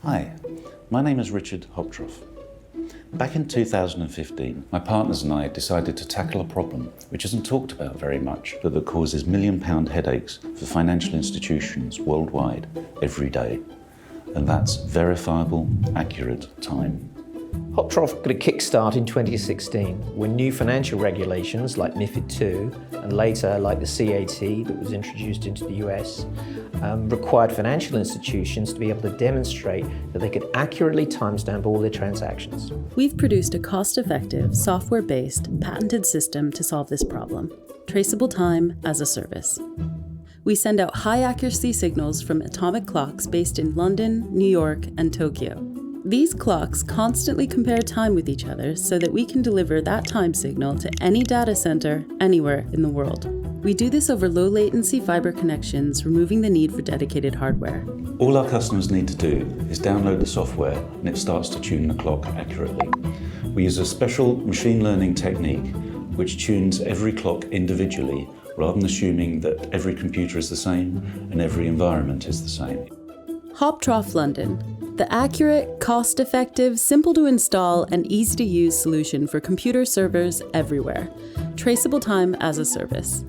Hi, my name is Richard Hoptroff. Back in 2015, my partners and I decided to tackle a problem which isn't talked about very much, but that causes million-pound headaches for financial institutions worldwide every day. And that's verifiable, accurate time. Hoptroff got a kickstart in 2016 when new financial regulations like MiFID II and later like the CAT that was introduced into the US required financial institutions to be able to demonstrate that they could accurately timestamp all their transactions. We've produced a cost-effective, software-based, patented system to solve this problem, traceable time as a service. We send out high-accuracy signals from atomic clocks based in London, New York, and Tokyo. These clocks constantly compare time with each other so that we can deliver that time signal to any data center anywhere in the world. We do this over low-latency fiber connections, removing the need for dedicated hardware. All our customers need to do is download the software and it starts to tune the clock accurately. We use a special machine learning technique which tunes every clock individually rather than assuming that every computer is the same and every environment is the same. Hoptroff London, the accurate, cost-effective, simple to install, and easy to use solution for computer servers everywhere. Traceable time as a service.